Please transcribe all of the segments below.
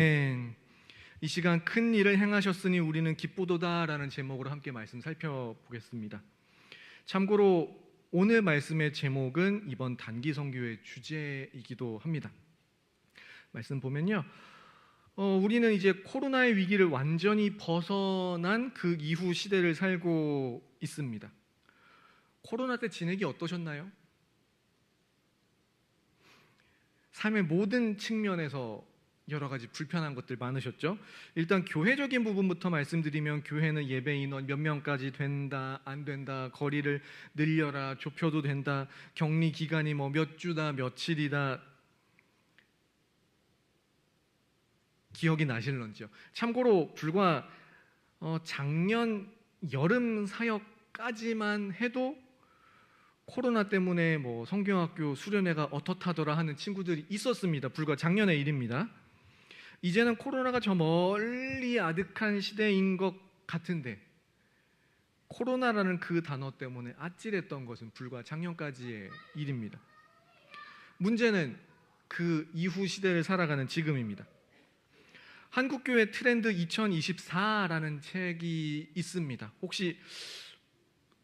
아멘. 이 시간 큰 일을 행하셨으니 우리는 기쁘도다라는 제목으로 함께 말씀 살펴보겠습니다. 참고로 오늘 말씀의 제목은 이번 단기 선교의 주제이기도 합니다. 말씀 보면요, 우리는 이제 코로나의 위기를 완전히 벗어난 그 이후 시대를 살고 있습니다. 코로나 때 지내기 어떠셨나요? 삶의 모든 측면에서 여러 가지 불편한 것들 많으셨죠? 일단 교회적인 부분부터 말씀드리면, 교회는 예배 인원 몇 명까지 된다, 안 된다, 거리를 늘려라, 좁혀도 된다, 격리 기간이 몇 주다, 며칠이다. 기억이 나실런지요? 참고로 불과 작년 여름 사역까지만 해도 코로나 때문에 성경학교 수련회가 어떻다더라 하는 친구들이 있었습니다. 불과 작년의 일입니다. 이제는 코로나가 저 멀리 아득한 시대인 것 같은데, 코로나라는 그 단어 때문에 아찔했던 것은 불과 작년까지의 일입니다. 문제는 그 이후 시대를 살아가는 지금입니다. 한국교회 트렌드 2024라는 책이 있습니다. 혹시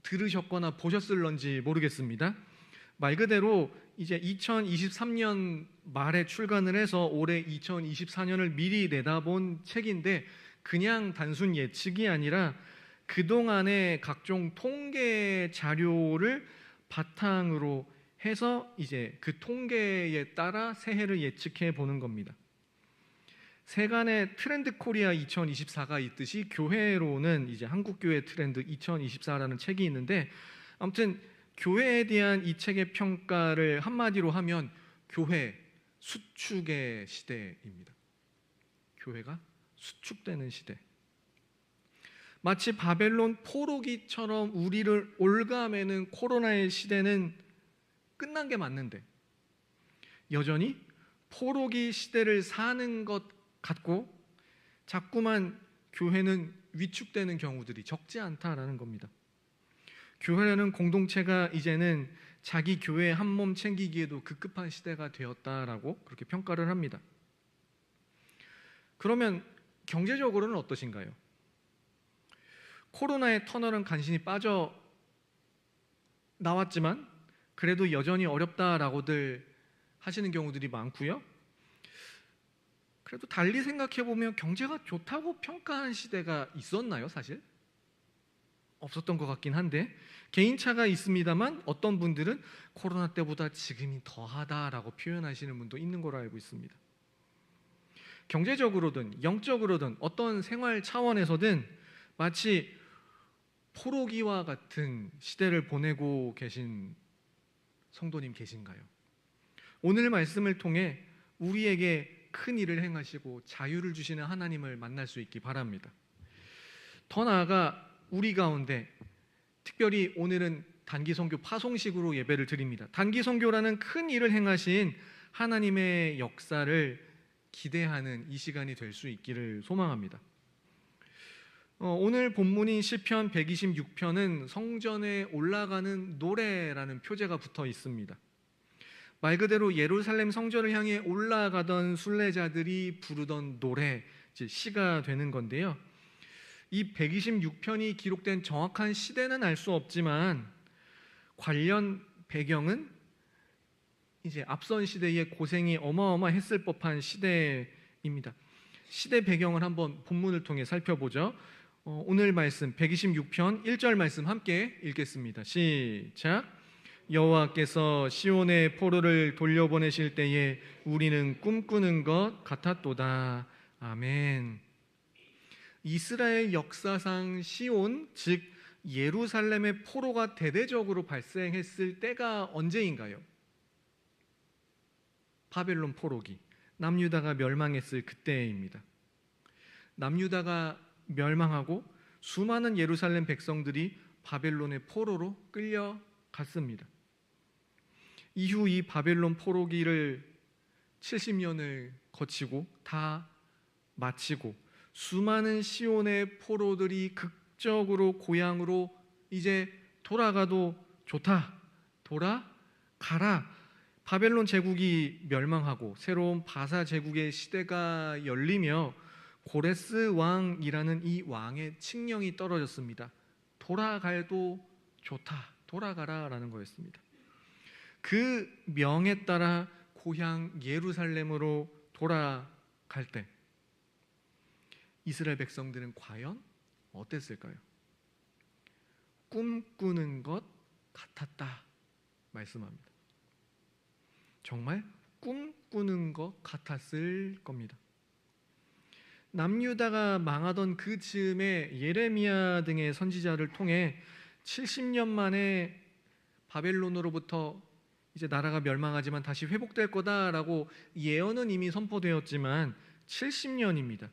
들으셨거나 보셨을런지 모르겠습니다. 말 그대로 이제 2023년 말에 출간을 해서 올해 2024년을 미리 내다본 책인데, 그냥 단순 예측이 아니라 그동안의 각종 통계 자료를 바탕으로 해서 이제 그 통계에 따라 새해를 예측해 보는 겁니다. 세간의 트렌드 코리아 2024가 있듯이 교회로는 이제 한국교회 트렌드 2024라는 책이 있는데, 아무튼 교회에 대한 이 책의 평가를 한마디로 하면 교회 수축의 시대입니다. 교회가 수축되는 시대. 마치 바벨론 포로기처럼 우리를 올가매는 코로나의 시대는 끝난 게 맞는데, 여전히 포로기 시대를 사는 것 같고 자꾸만 교회는 위축되는 경우들이 적지 않다라는 겁니다. 교회라는 공동체가 이제는 자기 교회 한 몸 챙기기에도 급급한 시대가 되었다라고 그렇게 평가를 합니다. 그러면 경제적으로는 어떠신가요? 코로나의 터널은 간신히 빠져 나왔지만 그래도 여전히 어렵다라고들 하시는 경우들이 많고요. 그래도 달리 생각해보면 경제가 좋다고 평가한 시대가 있었나요, 사실? 없었던 것 같긴 한데, 개인차가 있습니다만 어떤 분들은 코로나 때보다 지금이 더하다라고 표현하시는 분도 있는 걸로 알고 있습니다. 경제적으로든 영적으로든 어떤 생활 차원에서든 마치 포로기와 같은 시대를 보내고 계신 성도님 계신가요? 오늘 말씀을 통해 우리에게 큰 일을 행하시고 자유를 주시는 하나님을 만날 수 있기 바랍니다. 더 나아가 우리 가운데 특별히 오늘은 단기 선교 파송식으로 예배를 드립니다. 단기 선교라는 큰 일을 행하신 하나님의 역사를 기대하는 이 시간이 될 수 있기를 소망합니다. 오늘 본문인 시편 126편은 성전에 올라가는 노래라는 표제가 붙어 있습니다. 말 그대로 예루살렘 성전을 향해 올라가던 순례자들이 부르던 노래, 즉 시가 되는 건데요. 이 126편이 기록된 정확한 시대는 알 수 없지만 관련 배경은 이제 앞선 시대의 고생이 어마어마했을 법한 시대입니다. 시대 배경을 한번 본문을 통해 살펴보죠. 오늘 말씀 126편 1절 말씀 함께 읽겠습니다. 시작. 여호와께서 시온의 포로를 돌려보내실 때에 우리는 꿈꾸는 것 같았도다. 아멘. 이스라엘 역사상 시온, 즉 예루살렘의 포로가 대대적으로 발생했을 때가 언제인가요? 바벨론 포로기, 남유다가 멸망했을 그때입니다. 남유다가 멸망하고 수많은 예루살렘 백성들이 바벨론의 포로로 끌려갔습니다. 이후 이 바벨론 포로기를 70년을 거치고 다 마치고 수많은 시온의 포로들이 극적으로 고향으로 이제 돌아가도 좋다, 돌아가라, 바벨론 제국이 멸망하고 새로운 바사 제국의 시대가 열리며 고레스 왕이라는 이 왕의 칙령이 떨어졌습니다. 돌아가도 좋다, 돌아가라라는 거였습니다. 그 명에 따라 고향 예루살렘으로 돌아갈 때 이스라엘 백성들은 과연 어땠을까요? 꿈꾸는 것 같았다 말씀합니다. 정말 꿈꾸는 것 같았을 겁니다. 남유다가 망하던 그 즈음에 예레미야 등의 선지자를 통해 70년 만에 바벨론으로부터 이제 나라가 멸망하지만 다시 회복될 거다라고 예언은 이미 선포되었지만 70년입니다.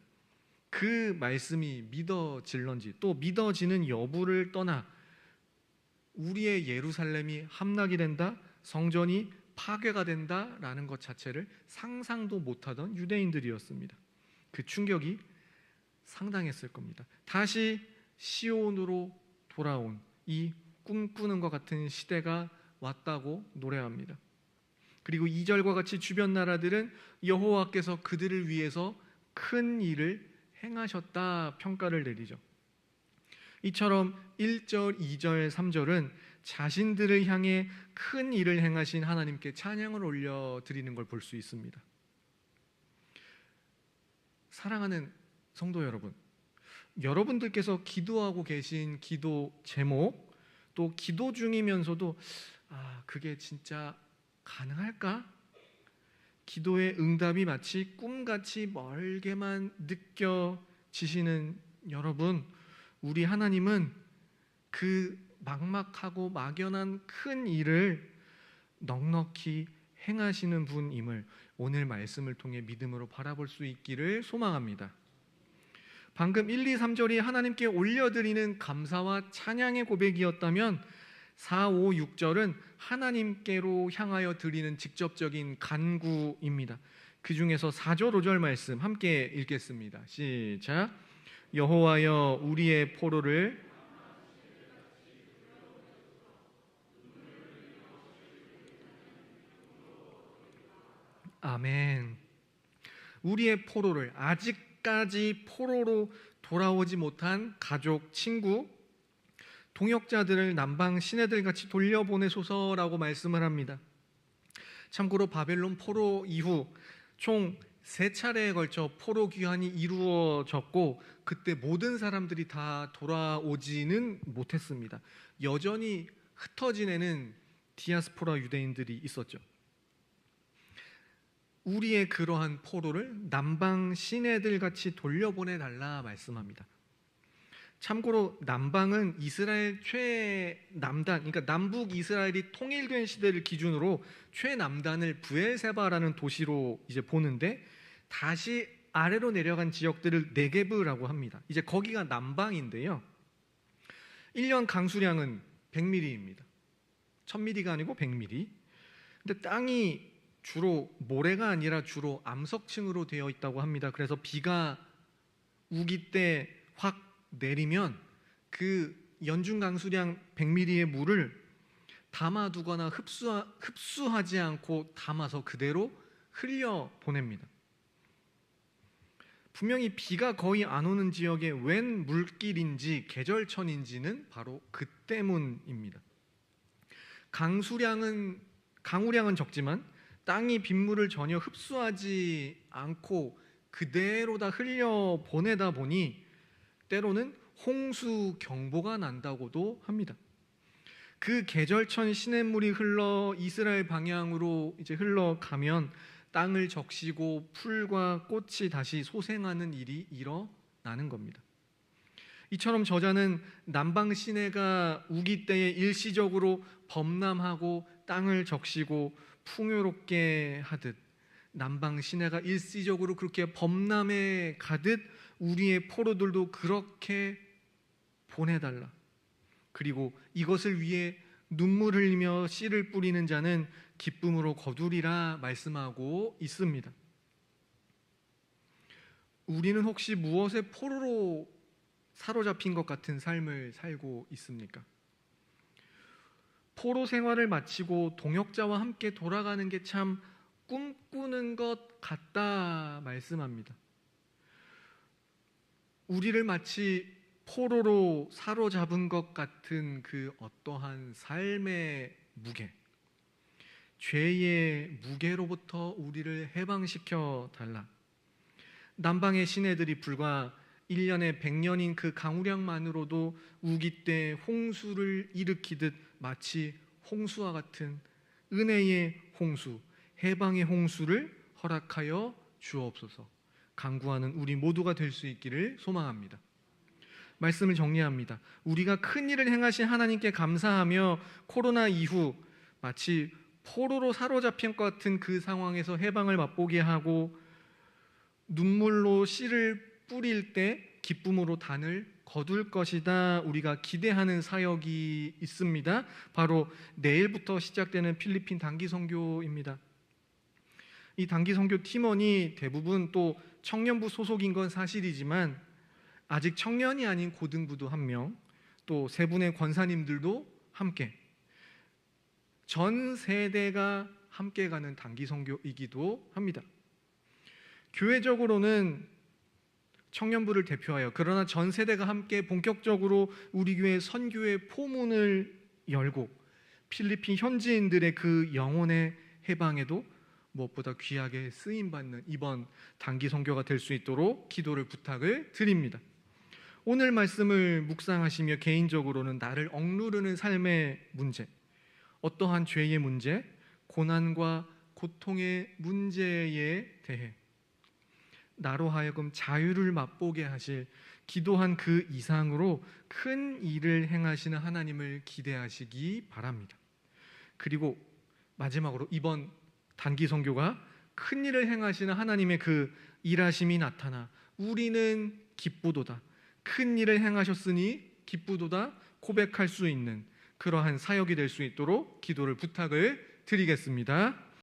그 말씀이 믿어질런지 또 믿어지는 여부를 떠나 우리의 예루살렘이 함락이 된다, 성전이 파괴가 된다라는 것 자체를 상상도 못하던 유대인들이었습니다. 그 충격이 상당했을 겁니다. 다시 시온으로 돌아온 이 꿈꾸는 것 같은 시대가 왔다고 노래합니다. 그리고 2절과 같이 주변 나라들은 여호와께서 그들을 위해서 큰 일을 행하셨다 평가를 내리죠. 이처럼 1절, 2절, 3절은 자신들을 향해 큰 일을 행하신 하나님께 찬양을 올려드리는 걸 볼 수 있습니다. 사랑하는 성도 여러분, 여러분들께서 기도하고 계신 기도 제목, 또 기도 중이면서도 그게 진짜 가능할까? 기도의 응답이 마치 꿈같이 멀게만 느껴지시는 여러분, 우리 하나님은 그 막막하고 막연한 큰 일을 넉넉히 행하시는 분임을 오늘 말씀을 통해 믿음으로 바라볼 수 있기를 소망합니다. 방금 1, 2, 3절이 하나님께 올려드리는 감사와 찬양의 고백이었다면 4, 5, 6절은 하나님께로 향하여 드리는 직접적인 간구입니다. 그 중에서 4절, 5절 말씀 함께 읽겠습니다. 시작. 여호와여 우리의 포로를 아멘. 우리의 포로를, 아직까지 포로로 돌아오지 못한 가족, 친구, 동역자들을 남방 시내들 같이 돌려보내소서라고 말씀을 합니다. 참고로 바벨론 포로 이후 총 3차례에 걸쳐 포로 귀환이 이루어졌고 그때 모든 사람들이 다 돌아오지는 못했습니다. 여전히 흩어지는 디아스포라 유대인들이 있었죠. 우리의 그러한 포로를 남방 시내들 같이 돌려보내달라 말씀합니다. 참고로 남방은 이스라엘 최남단, 그러니까 남북 이스라엘이 통일된 시대를 기준으로 최남단을 브엘세바라는 도시로 이제 보는데 다시 아래로 내려간 지역들을 네게브라고 합니다. 이제 거기가 남방인데요. 1년 강수량은 100mm입니다. 1000mm가 아니고 100mm. 근데 땅이 주로 모래가 아니라 주로 암석층으로 되어 있다고 합니다. 그래서 비가 우기 때 확 내리면 그 연중 강수량 100mm의 물을 담아두거나 흡수하지 않고 담아서 그대로 흘려 보냅니다. 분명히 비가 거의 안 오는 지역에 웬 물길인지 계절천인지는 바로 그 때문입니다. 강우량은 적지만 땅이 빗물을 전혀 흡수하지 않고 그대로 다 흘려 보내다 보니 때로는 홍수 경보가 난다고도 합니다. 그 계절천 시냇물이 흘러 이스라엘 방향으로 이제 흘러가면 땅을 적시고 풀과 꽃이 다시 소생하는 일이 일어나는 겁니다. 이처럼 저자는 남방 시내가 우기 때에 일시적으로 범람하고 땅을 적시고 풍요롭게 하듯 남방 시내가 일시적으로 그렇게 범람해 가듯 우리의 포로들도 그렇게 보내달라. 그리고 이것을 위해 눈물 흘리며 씨를 뿌리는 자는 기쁨으로 거두리라 말씀하고 있습니다. 우리는 혹시 무엇의 포로로 사로잡힌 것 같은 삶을 살고 있습니까? 포로 생활을 마치고 동역자와 함께 돌아가는 게 참 꿈꾸는 것 같다 말씀합니다. 우리를 마치 포로로 사로잡은 것 같은 그 어떠한 삶의 무게, 죄의 무게로부터 우리를 해방시켜 달라. 남방의 시내들이 불과 1년에 100년인 그 강우량만으로도 우기 때 홍수를 일으키듯 마치 홍수와 같은 은혜의 홍수, 해방의 홍수를 허락하여 주옵소서. 간구하는 우리 모두가 될 수 있기를 소망합니다. 말씀을 정리합니다. 우리가 큰 일을 행하신 하나님께 감사하며 코로나 이후 마치 포로로 사로잡힌 것 같은 그 상황에서 해방을 맛보게 하고 눈물로 씨를 뿌릴 때 기쁨으로 단을 거둘 것이다. 우리가 기대하는 사역이 있습니다. 바로 내일부터 시작되는 필리핀 단기 선교입니다. 이 단기 선교 팀원이 대부분 또 청년부 소속인 건 사실이지만 아직 청년이 아닌 고등부도 한 명, 또 세 분의 권사님들도 함께 전 세대가 함께 가는 단기 선교이기도 합니다. 교회적으로는 청년부를 대표하여 그러나 전 세대가 함께 본격적으로 우리 교회 선교의 포문을 열고 필리핀 현지인들의 그 영혼의 해방에도 무엇보다 귀하게 쓰임받는 이번 단기 선교가 될 수 있도록 기도를 부탁을 드립니다. 오늘 말씀을 묵상하시며 개인적으로는 나를 억누르는 삶의 문제, 어떠한 죄의 문제, 고난과 고통의 문제에 대해 나로 하여금 자유를 맛보게 하실 기도한 그 이상으로 큰 일을 행하시는 하나님을 기대하시기 바랍니다. 그리고 마지막으로 이번 단기 선교가 큰 일을 행하시는 하나님의 그 일하심이 나타나 우리는 기쁘도다, 큰 일을 행하셨으니 기쁘도다 고백할 수 있는 그러한 사역이 될 수 있도록 기도를 부탁을 드리겠습니다.